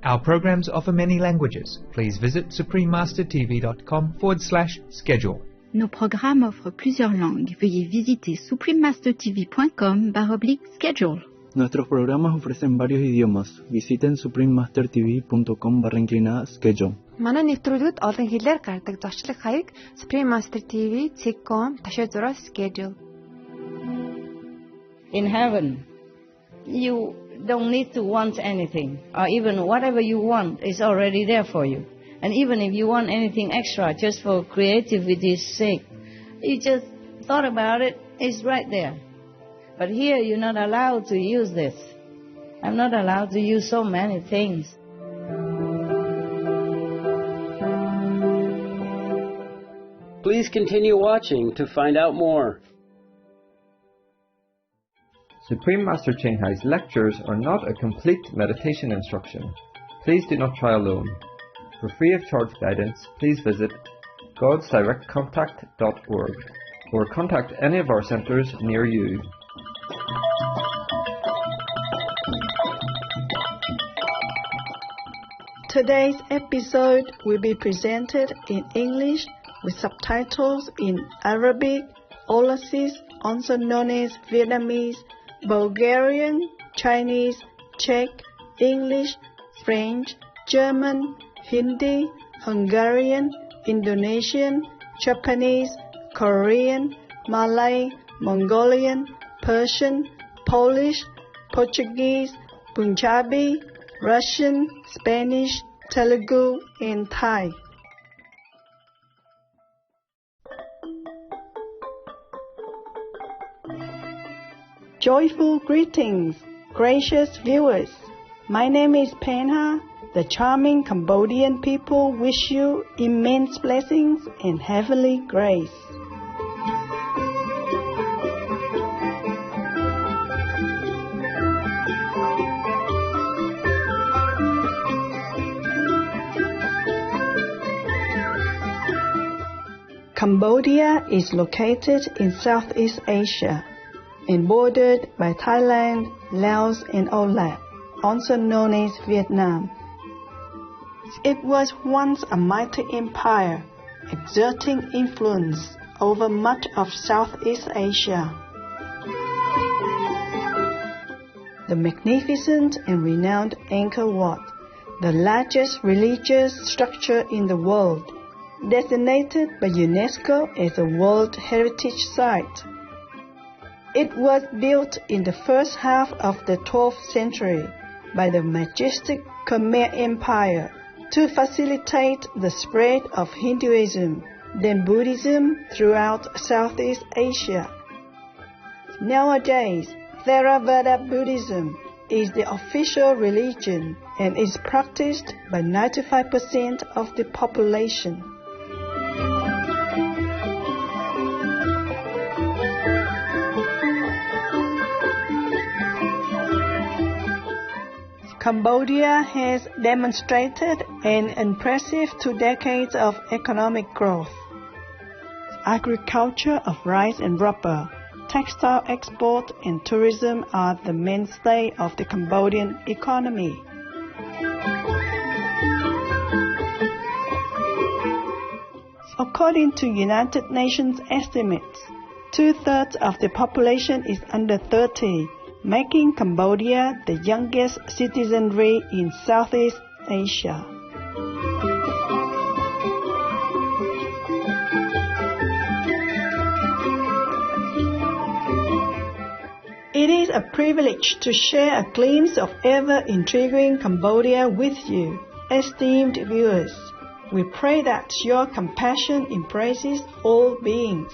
Our programs offer many languages. Please visit suprememastertv.com/schedule. Nos programmes offrent plusieurs langues. Veuillez visiter suprememastertv.com/schedule. Nuestros programas ofrecen varios idiomas. Visiten suprememastertv.com/schedule. Манай нэвтрүүлгүүд олон хэлээр гардаг зочлог хаяг suprememastertv.com/schedule. In heaven, you don't need to want anything, or even whatever you want is already there for you. And even if you want anything extra just for creativity's sake, you just thought about it, it's right there. But here you're not allowed to use this. I'm not allowed to use so many things. Please continue watching to find out more. Supreme Master Ching Hai's lectures are not a complete meditation instruction. Please do not try alone. For free of charge guidance, please visit godsdirectcontact.org or contact any of our centers near you. Today's episode will be presented in English with subtitles in Arabic, Aulassis, also known as Vietnamese, Bulgarian, Chinese, Czech, English, French, German, Hindi, Hungarian, Indonesian, Japanese, Korean, Malay, Mongolian, Persian, Polish, Portuguese, Punjabi, Russian, Spanish, Telugu, and Thai. Joyful greetings, gracious viewers. My name is Penha. The charming Cambodian people wish you immense blessings and heavenly grace. Cambodia is located in Southeast Asia and bordered by Thailand, Laos, and Ola, also known as Vietnam. It was once a mighty empire, exerting influence over much of Southeast Asia. The magnificent and renowned Angkor Wat, the largest religious structure in the world, designated by UNESCO as a World Heritage Site. It was built in the first half of the 12th century by the majestic Khmer Empire to facilitate the spread of Hinduism, then Buddhism throughout Southeast Asia. Nowadays, Theravada Buddhism is the official religion and is practiced by 95% of the population. Cambodia has demonstrated an impressive 2 decades of economic growth. Agriculture of rice and rubber, textile export and tourism are the mainstay of the Cambodian economy. According to United Nations estimates, 2/3 of the population is under 30, making Cambodia the youngest citizenry in Southeast Asia. It is a privilege to share a glimpse of ever-intriguing Cambodia with you, esteemed viewers. We pray that your compassion embraces all beings.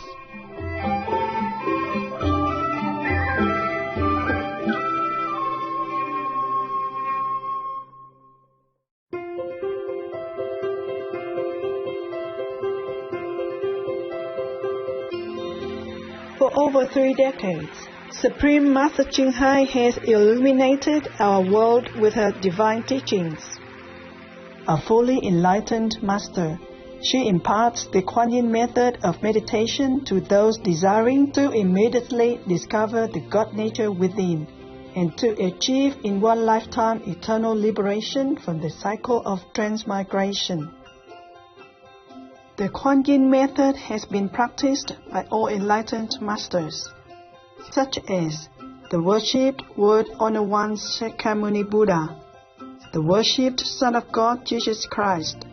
For over 3 decades, Supreme Master Ching Hai has illuminated our world with her divine teachings. A fully enlightened master, she imparts the Kuan Yin method of meditation to those desiring to immediately discover the God nature within and to achieve in one lifetime eternal liberation from the cycle of transmigration. The Kuan Yin method has been practiced by all enlightened masters, such as the worshipped Word Honor One Shakyamuni Buddha, the worshipped Son of God Jesus Christ,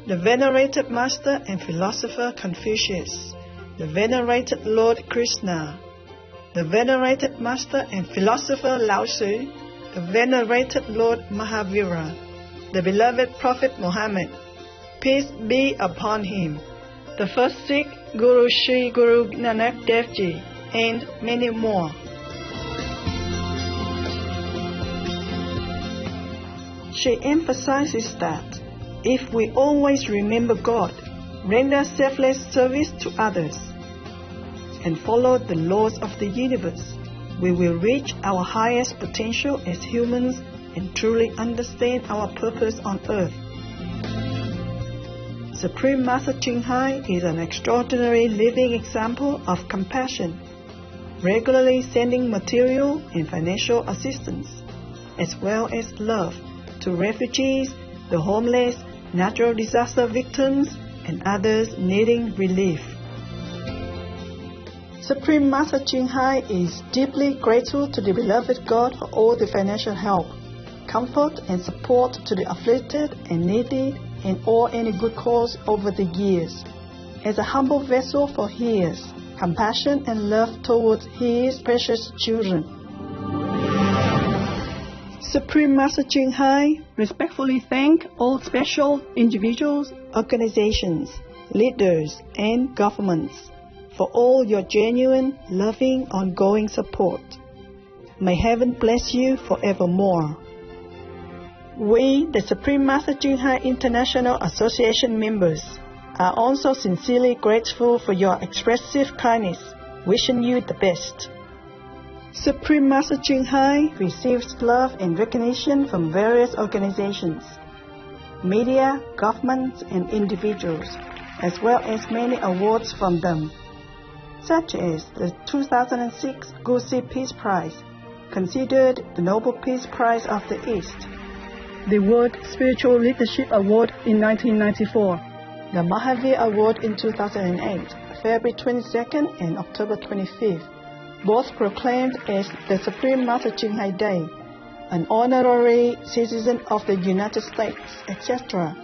the venerated Master and Philosopher Confucius, the venerated Lord Krishna, the venerated Master and Philosopher Lao Tzu, the venerated Lord Mahavira, the beloved Prophet Muhammad, peace be upon him, the first Sikh Guru Sri Guru Nanak Dev Ji, and many more. She emphasizes that if we always remember God, render selfless service to others, and follow the laws of the universe, we will reach our highest potential as humans and truly understand our purpose on earth. Supreme Master Ching Hai is an extraordinary living example of compassion, regularly sending material and financial assistance, as well as love, to refugees, the homeless, natural disaster victims, and others needing relief. Supreme Master Ching Hai is deeply grateful to the beloved God for all the financial help, comfort, and support to the afflicted and needy and all any good cause over the years. As a humble vessel for His compassion and love towards His precious children, Supreme Master Ching Hai respectfully thank all special individuals, organizations, leaders, and governments for all your genuine, loving, ongoing support. May heaven bless you forevermore. We, the Supreme Master Ching Hai International Association members, are also sincerely grateful for your expressive kindness, wishing you the best. Supreme Master Ching Hai receives love and recognition from various organizations, media, governments, and individuals, as well as many awards from them, such as the 2006 Gusi Peace Prize, considered the Nobel Peace Prize of the East, the World Spiritual Leadership Award in 1994, the Mahavir Award in 2008, February 22nd and October 25th, both proclaimed as the Supreme Master Ching Hai Day, an honorary citizen of the United States, etc.,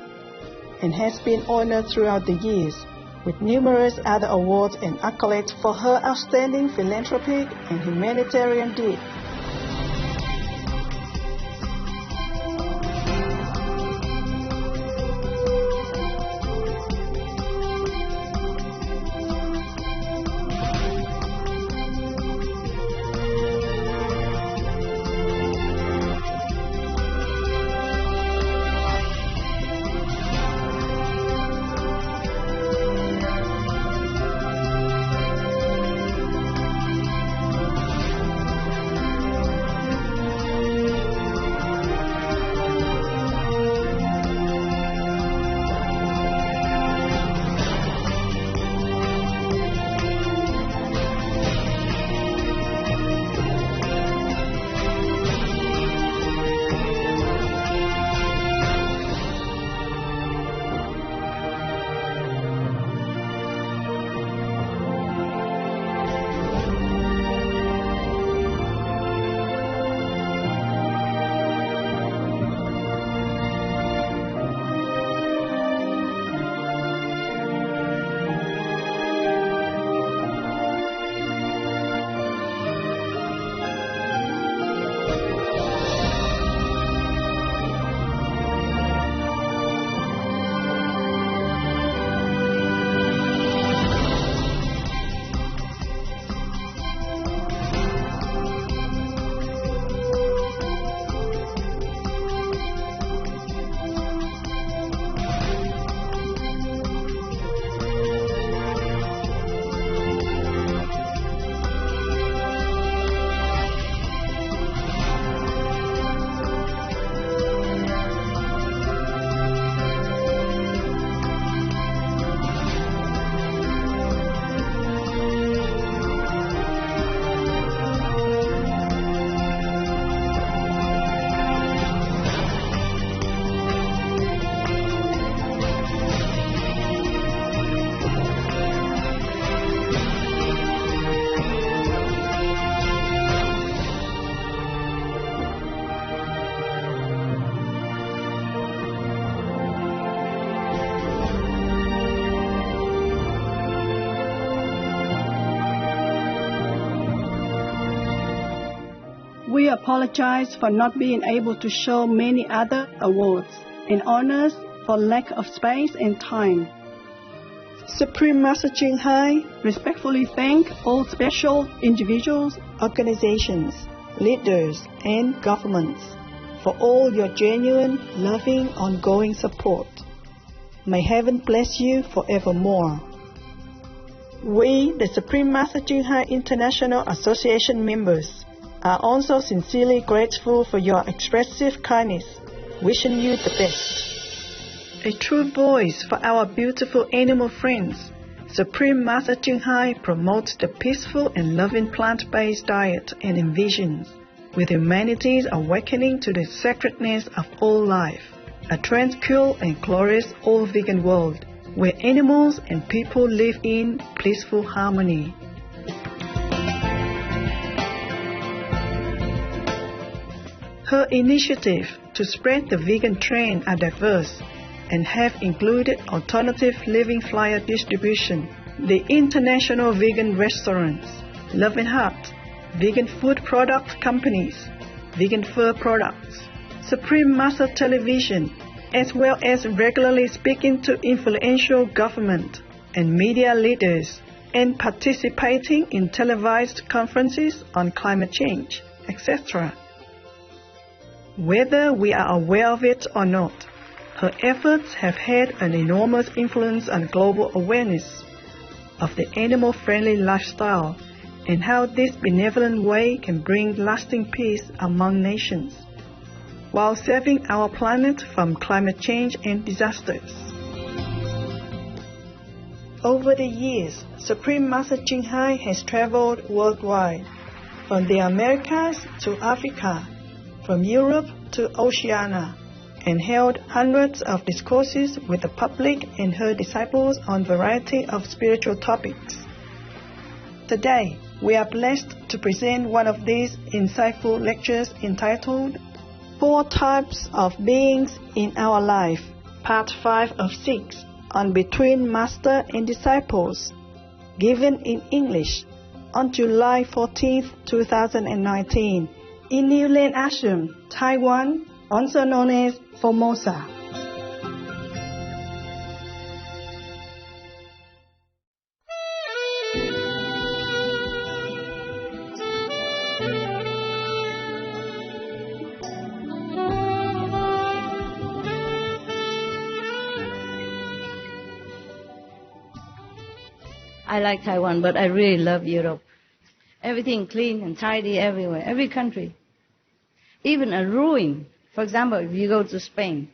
and has been honored throughout the years with numerous other awards and accolades for her outstanding philanthropic and humanitarian deeds. apologize for not being able to show many other awards and honors for lack of space and time. Supreme Master Ching Hai respectfully thank all special individuals, organizations, leaders, and governments for all your genuine, loving, ongoing support. May heaven bless you forevermore. We, the Supreme Master Ching Hai International Association members, are also sincerely grateful for your expressive kindness, wishing you the best. A true voice for our beautiful animal friends, Supreme Master Ching Hai promotes the peaceful and loving plant-based diet and envisions, with humanity's awakening to the sacredness of all life, a tranquil and glorious all-vegan world where animals and people live in peaceful harmony. Her initiative to spread the vegan trend are diverse and have included alternative living flyer distribution, the International Vegan Restaurants, Loving Heart, vegan food product companies, vegan fur products, Supreme Master Television, as well as regularly speaking to influential government and media leaders and participating in televised conferences on climate change, etc. Whether we are aware of it or not, her efforts have had an enormous influence on global awareness of the animal-friendly lifestyle and how this benevolent way can bring lasting peace among nations, while saving our planet from climate change and disasters. Over the years, Supreme Master Ching Hai has traveled worldwide, from the Americas to Africa, from Europe to Oceania, and held hundreds of discourses with the public and her disciples on a variety of spiritual topics. Today, we are blessed to present one of these insightful lectures entitled 4 Types of Beings in Our Life, Part 5 of 6, on Between Master and Disciples, given in English on July 14, 2019, in New Land Ashram, Taiwan, also known as Formosa. I like Taiwan, but I really love Europe. Everything clean and tidy everywhere, every country. Even a ruin. For example, if you go to Spain,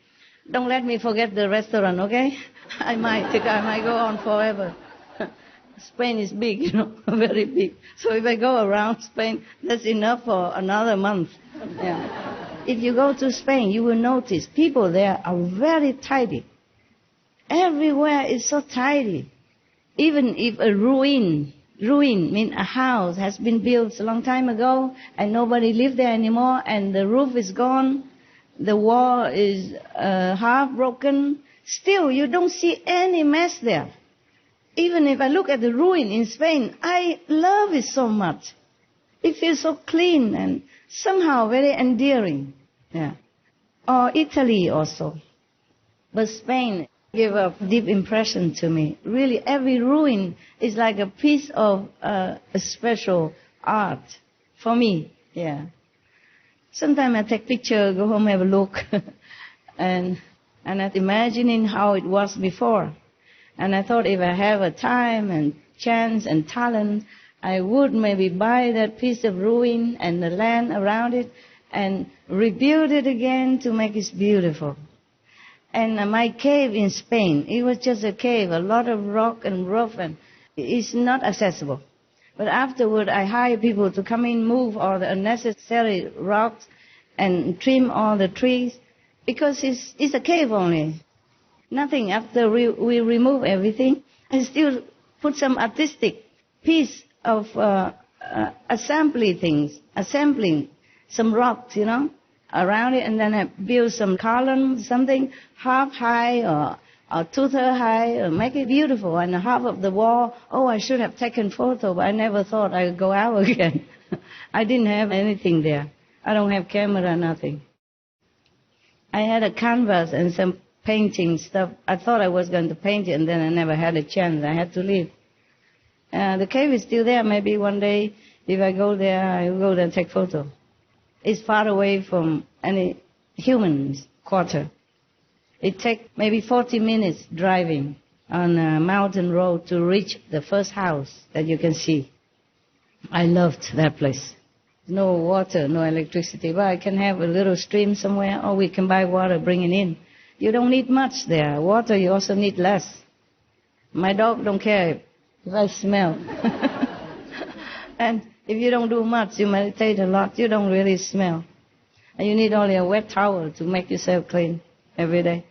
don't let me forget the restaurant, okay? I might go on forever. Spain is big, very big. So if I go around Spain, that's enough for another month. Yeah. If you go to Spain, you will notice people there are very tidy. Everywhere is so tidy. Even if a ruin means a house has been built a long time ago and nobody lives there anymore and the roof is gone, the wall is half broken, still you don't see any mess there. Even if I look at the ruin in Spain, I love it so much. It feels so clean and somehow very endearing. Yeah. Or Italy also. But Spain gave a deep impression to me. Really, every ruin is like a piece of a special art for me. Yeah. Sometimes I take picture, go home, have a look, and I'm imagining how it was before. And I thought if I have a time and chance and talent, I would maybe buy that piece of ruin and the land around it and rebuild it again to make it beautiful. And my cave in Spain, it was just a cave, a lot of rock and rough, and it's not accessible. But afterward, I hired people to come in, move all the unnecessary rocks and trim all the trees, because it's a cave only. Nothing. After we remove everything, I still put some artistic piece of assembling some rocks, around it, and then I build some columns, something half high or two-thirds high, make it beautiful. And half of the wall, I should have taken photo, but I never thought I would go out again. I didn't have anything there. I don't have camera, nothing. I had a canvas and some painting stuff. I thought I was going to paint it, and then I never had a chance. I had to leave. The cave is still there. Maybe one day, if I go there, I will go there and take photo. It's far away from any human's quarter. It takes maybe 40 minutes driving on a mountain road to reach the first house that you can see. I loved that place. No water, no electricity, but I can have a little stream somewhere, or we can buy water, bring it in. You don't need much there. Water, you also need less. My dog don't care if I smell. And if you don't do much, you meditate a lot, you don't really smell. And you need only a wet towel to make yourself clean every day.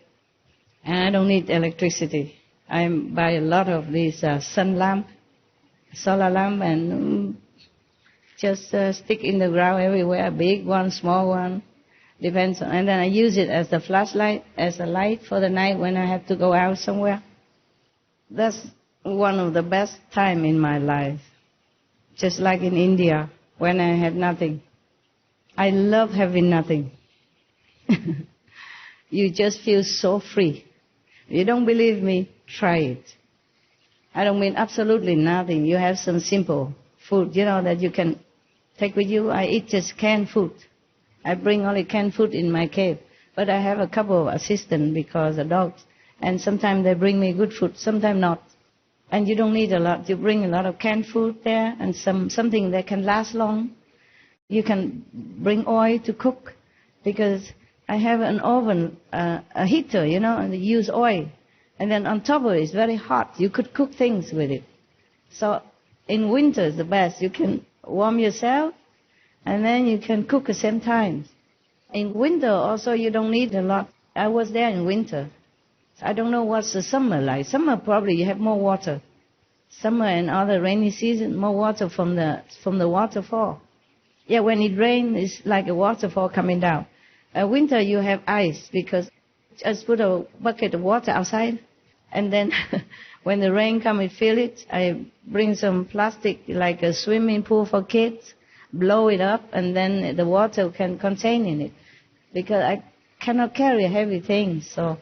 And I don't need electricity. I buy a lot of these sun lamp, solar lamp, and just stick in the ground everywhere, big one, small one, depends on. And then I use it as the flashlight, as a light for the night when I have to go out somewhere. That's one of the best time in my life. Just like in India, when I had nothing. I love having nothing. You just feel so free. If you don't believe me, try it. I don't mean absolutely nothing. You have some simple food, that you can take with you. I eat just canned food. I bring only canned food in my cave. But I have a couple of assistants because the dogs. And sometimes they bring me good food, sometimes not. And you don't need a lot. You bring a lot of canned food there and something that can last long. You can bring oil to cook because I have an oven, a heater, and they use oil. And then on top of it, it's very hot. You could cook things with it. So in winter is the best. You can warm yourself and then you can cook at the same time. In winter also you don't need a lot. I was there in winter. I don't know what's the summer like. Summer probably you have more water. Summer and other rainy season, more water from the waterfall. Yeah, when it rains, it's like a waterfall coming down. Winter you have ice because just put a bucket of water outside, and then when the rain comes, I feel it. I bring some plastic like a swimming pool for kids, blow it up, and then the water can contain in it. Because I cannot carry heavy things, so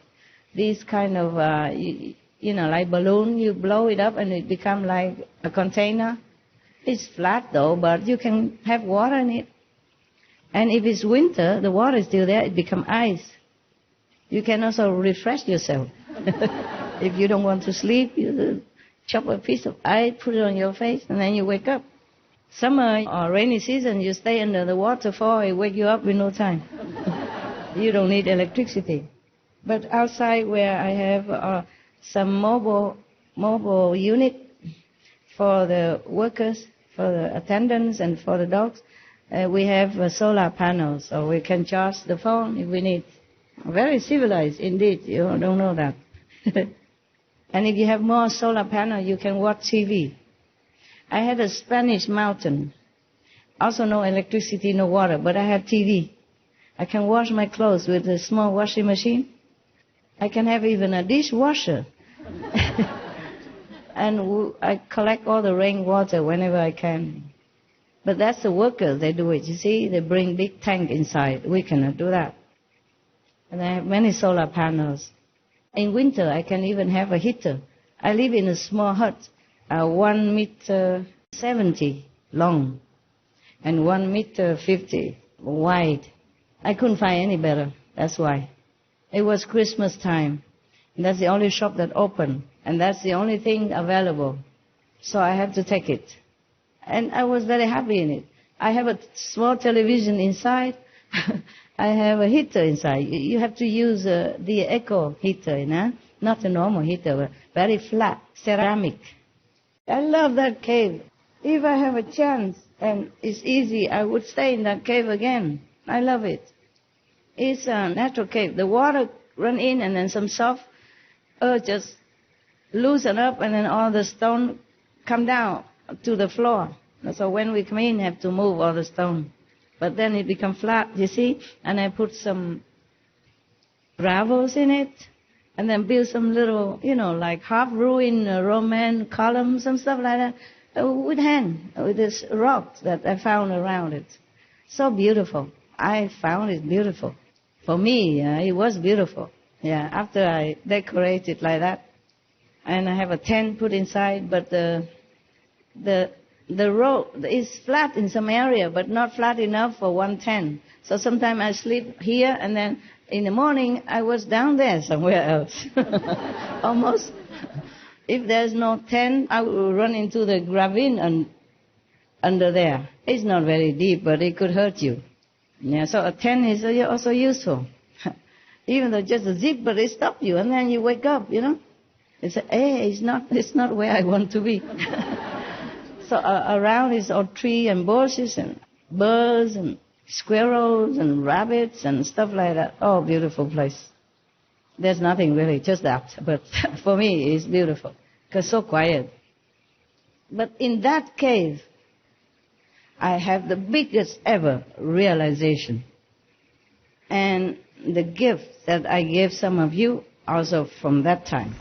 these kind of, like balloon, you blow it up and it becomes like a container. It's flat though, but you can have water in it. And if it's winter, the water is still there, it becomes ice. You can also refresh yourself. If you don't want to sleep, you chop a piece of ice, put it on your face, and then you wake up. Summer or rainy season, you stay under the waterfall, it wake you up in no time. You don't need electricity. But outside where I have some mobile unit for the workers, for the attendants, and for the dogs, we have solar panels, so we can charge the phone if we need. Very civilized indeed, you don't know that. And if you have more solar panel, you can watch TV. I had a Spanish mountain. Also no electricity, no water, but I have TV. I can wash my clothes with a small washing machine. I can have even a dishwasher. And I collect all the rainwater whenever I can. But that's the workers, they do it. You see, they bring big tank inside. We cannot do that. And I have many solar panels. In winter, I can even have a heater. I live in a small hut, 1 meter 70 long and 1 meter 50 wide. I couldn't find any better. That's why. It was Christmas time. And that's the only shop that opened. And that's the only thing available. So I had to take it. And I was very happy in it. I have a small television inside. I have a heater inside. You have to use the eco heater, not a normal heater, but very flat, ceramic. I love that cave. If I have a chance and it's easy, I would stay in that cave again. I love it. It's a natural cave. The water run in and then some soft earth just loosen up and then all the stone come down to the floor. So when we come in, have to move all the stone. But then it becomes flat, you see? And I put some gravels in it and then build some little, like half-ruined Roman columns and stuff like that with hand, with this rock that I found around it. So beautiful. I found it beautiful. For me, it was beautiful. Yeah, after I decorate it like that, and I have a tent put inside, but the road is flat in some area, but not flat enough for one tent. So sometimes I sleep here, and then in the morning I was down there somewhere else. Almost. If there's no tent, I will run into the ravine and under there. It's not very deep, but it could hurt you. Yeah, so a tent is also useful. Even though just a zip, but it stops you, and then you wake up, It's hey, it's not where I want to be. So around is all tree and bushes and birds and squirrels and rabbits and stuff like that. Oh, beautiful place. There's nothing really, just that. But for me, it's beautiful because so quiet. But in that cave, I have the biggest ever realization. And the gift that I gave some of you also from that time.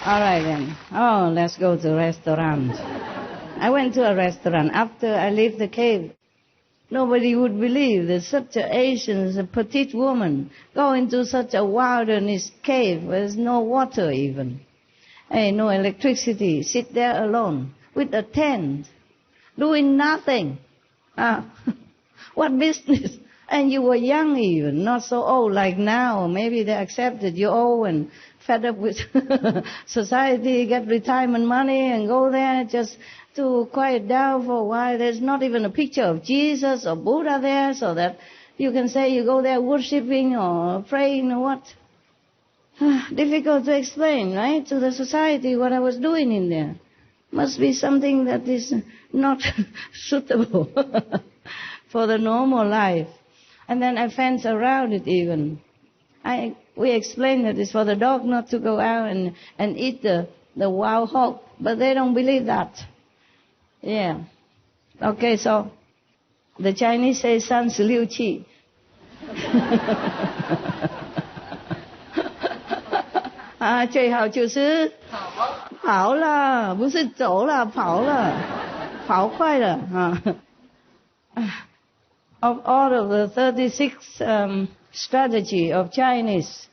All right then. Oh, let's go to a restaurant. I went to a restaurant after I left the cave. Nobody would believe that such an Asian, a petite woman, go into such a wilderness cave where there's no water even. Hey, no electricity, sit there alone with a tent, doing nothing. What business? And you were young even, not so old like now. Maybe they accepted you old and fed up with society, get retirement money and go there just to quiet down for a while. There's not even a picture of Jesus or Buddha there so that you can say you go there worshiping or praying or what. Difficult to explain, right, to the society what I was doing in there. Must be something that is not suitable for the normal life. And then I fence around it even. We explained that it's for the dog not to go out and eat the wild hog, but they don't believe that. Yeah. Okay, so the Chinese say 36气. 最好就是跑了，不是走了，跑了，跑快了。Of all of the 36 strategy of Chinese,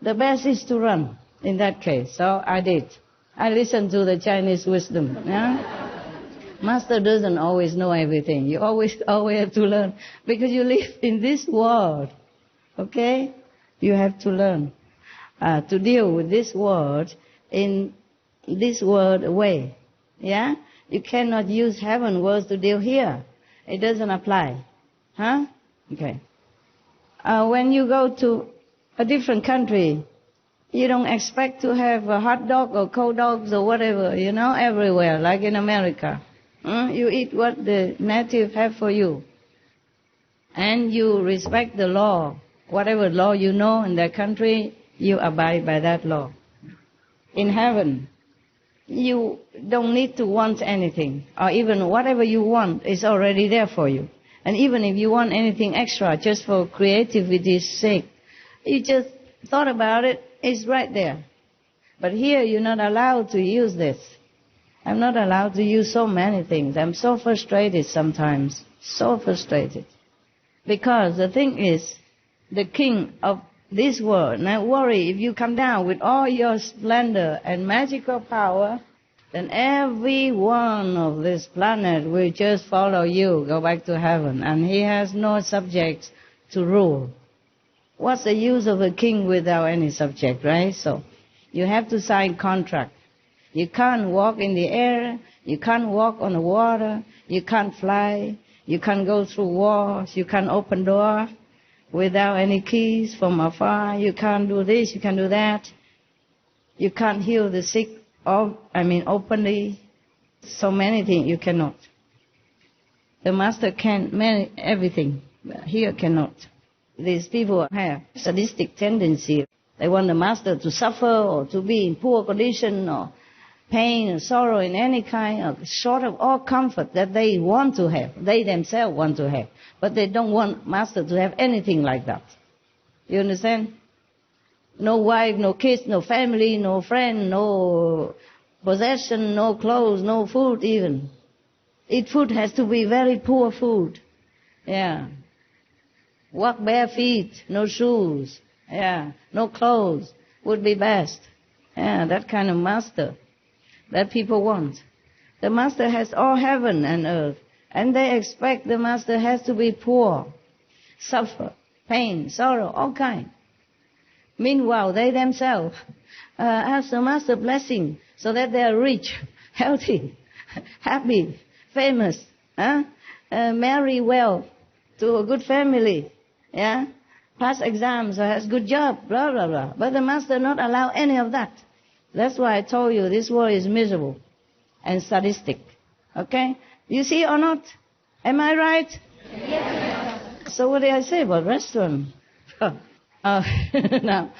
the best is to run in that case. So I did. I listened to the Chinese wisdom. Yeah? Master doesn't always know everything. You always have to learn because you live in this world. Okay? You have to learn to deal with this world in this world way. Yeah? You cannot use heaven words to deal here. It doesn't apply. Huh? Okay. When you go to a different country, you don't expect to have a hot dog or cold dogs or whatever, everywhere, like in America. You eat what the native have for you. And you respect the law. Whatever law you know in that country, you abide by that law. In heaven, you don't need to want anything. Or even whatever you want is already there for you. And even if you want anything extra, just for creativity's sake, you just thought about it, it's right there. But here you're not allowed to use this. I'm not allowed to use so many things. I'm so frustrated sometimes. So frustrated. Because the thing is, the king of this world, now worry, if you come down with all your splendor and magical power, then every one of this planet will just follow you, go back to heaven. And he has no subjects to rule. What's the use of a king without any subject, right? So you have to sign contract. You can't walk in the air. You can't walk on the water. You can't fly. You can't go through walls. You can't open door without any keys from afar. You can't do this. You can't do that. You can't heal the sick. Openly, so many things you cannot. The master can manage everything, but here cannot. These people have sadistic tendency. They want the master to suffer or to be in poor condition or pain or sorrow in any kind, or short of all comfort that they want to have. They themselves want to have. But they don't want master to have anything like that. You understand? No wife, no kids, no family, no friend, no possession, no clothes, no food even. Eat food has to be very poor food. Yeah. Walk bare feet, no shoes. Yeah. No clothes would be best. Yeah, that kind of master that people want. The master has all heaven and earth, and they expect the master has to be poor, suffer, pain, sorrow, all kind. Meanwhile, they themselves ask the master blessing so that they are rich, healthy, happy, famous, marry well to a good family, yeah, pass exams or has good job, blah, blah, blah. But the master not allow any of that. That's why I told you this world is miserable and sadistic. Okay? You see or not? Am I right? Yes. So what did I say about restaurant? Now,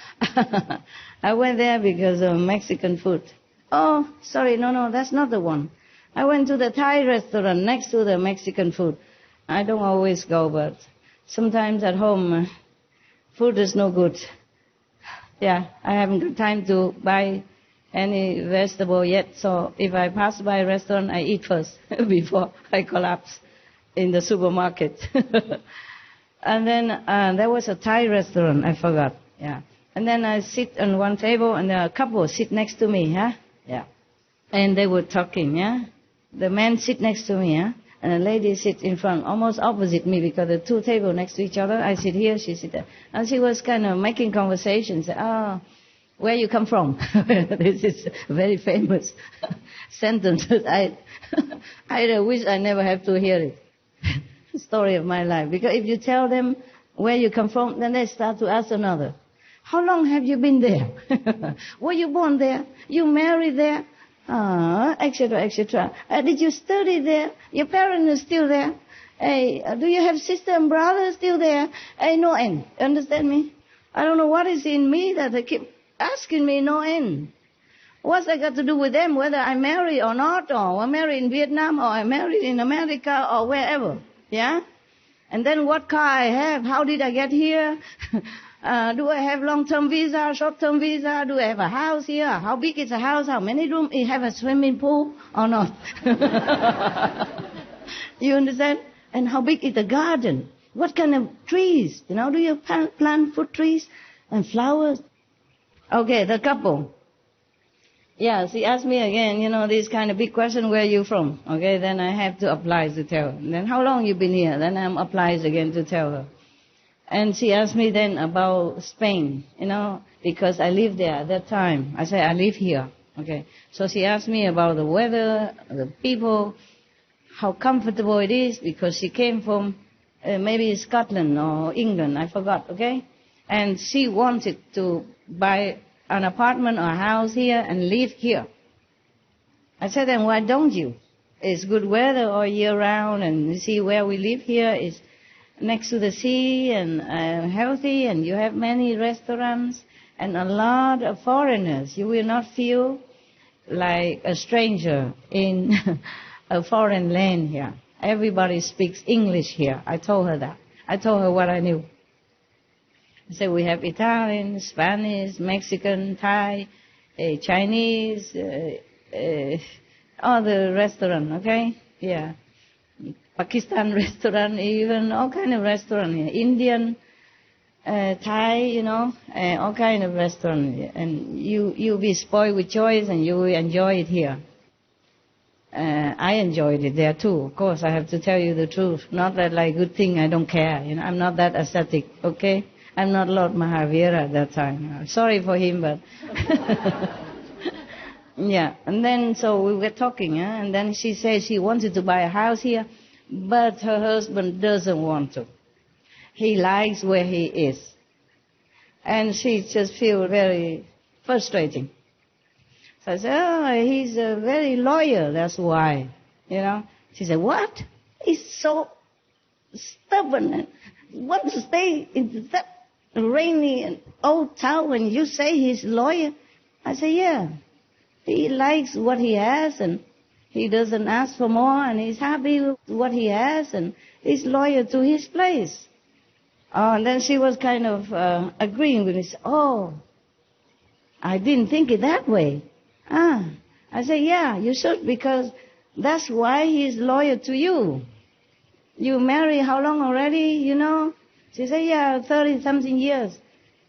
I went there because of Mexican food. Oh, sorry, no, that's not the one. I went to the Thai restaurant next to the Mexican food. I don't always go, but sometimes at home, food is no good. Yeah, I haven't got time to buy any vegetable yet, so if I pass by a restaurant, I eat first before I collapse in the supermarket. And then there was a Thai restaurant, I forgot, yeah. And then I sit on one table, and a couple sit next to me, yeah. And they were talking, yeah. The man sit next to me, yeah. And the lady sit in front, almost opposite me, because the two tables next to each other. I sit here, she sit there. And she was kind of making conversations. Where you come from? This is a very famous sentence. I wish I never have to hear it. Story of my life. Because if you tell them where you come from, then they start to ask another. How long have you been there? Were you born there? You married there? Etc., etc. Did you study there? Your parents are still there? Hey, do you have sister and brother still there? Hey, no end. Understand me? I don't know what is in me that they keep asking me no end. What's that got to do with them, whether I marry or not, or I married in Vietnam, or I married in America, or wherever, yeah? And then what car I have, how did I get here? Do I have long-term visa, short-term visa? Do I have a house here? How big is the house? How many rooms? You have a swimming pool or not? You understand? And how big is the garden? What kind of trees? Do you plant fruit trees and flowers? Okay, the couple. Yeah, she asked me again, this kind of big question, where are you from? Okay, then I have to apply to tell her. Then how long you been here? Then I'm applies again to tell her. And she asked me then about Spain, because I lived there at that time. I said, I live here. Okay, so she asked me about the weather, the people, how comfortable it is, because she came from maybe Scotland or England, I forgot, okay? And she wanted to buy an apartment or a house here and live here. I said, then why don't you? It's good weather all year round, and you see where we live here is next to the sea and healthy, and you have many restaurants and a lot of foreigners. You will not feel like a stranger in a foreign land here. Everybody speaks English here. I told her that. I told her what I knew. I said, we have Italian, Spanish, Mexican, Thai, Chinese, all the restaurant, okay? Yeah. Pakistan restaurant, even all kind of restaurant here. Indian, Thai, all kind of restaurant. And you'll be spoiled with choice, and you will enjoy it here. I enjoyed it there too. Of course, I have to tell you the truth. Not that like good thing, I don't care. I'm not that ascetic, okay? I'm not Lord Mahavira at that time. Sorry for him, but... Yeah, and then so we were talking, and then she said she wanted to buy a house here, but her husband doesn't want to. He likes where he is. And she just feels very frustrating. So I said, he's a very loyal, that's why. She said, what? He's so stubborn and wants to stay in that rainy and old town when you say he's loyal. I said, yeah. He likes what he has, and he doesn't ask for more, and he's happy with what he has, and he's loyal to his place. And then she was kind of agreeing with me. Oh, I didn't think it that way. I said, yeah, you should, because That's why he's loyal to you. You married how long already, you know? She said, yeah, 30-something years.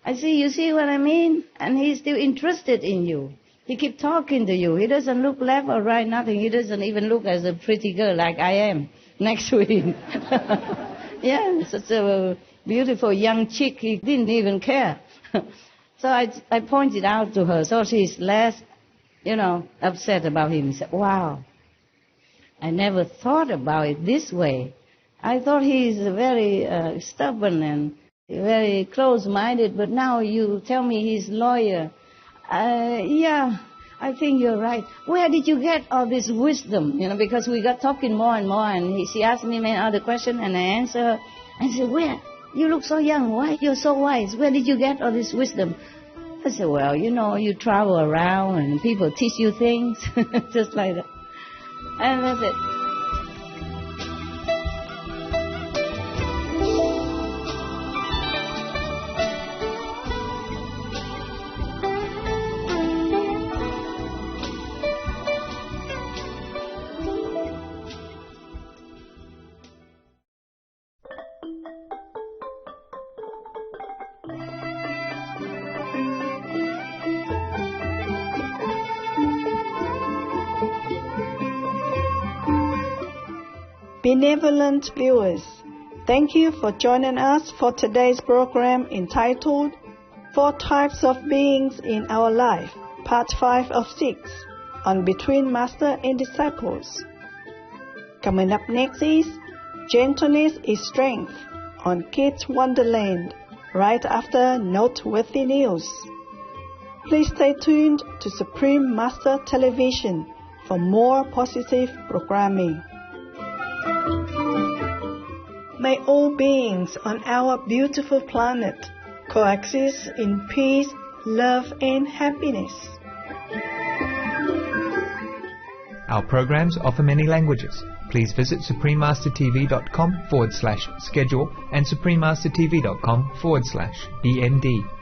I see, you see what I mean? And he's still interested in you. He keep talking to you. He doesn't look left or right, nothing. He doesn't even look as a pretty girl like I am next to him. Yeah, such a beautiful young chick. He didn't even care. So I pointed out to her, so she's less, upset about him. She said, wow, I never thought about it this way. I thought he's very stubborn and very close-minded, but now you tell me he's loyal. Yeah, I think you're right. Where did you get all this wisdom? Because we got talking more and more, and she asked me many other questions, and I answered her. I said, where? You look so young. Why? You're so wise. Where did you get all this wisdom? I said, well, you travel around, and people teach you things, just like that. And that's it. Benevolent viewers, thank you for joining us for today's program entitled 4 Types of Beings in Our Life, Part 5 of 6, on Between Master and Disciples. Coming up next is Gentleness is Strength on Kids Wonderland, right after Noteworthy News. Please stay tuned to Supreme Master Television for more positive programming. May all beings on our beautiful planet coexist in peace, love, and happiness. Our programs offer many languages. Please visit suprememastertv.com/schedule and suprememastertv.com/END.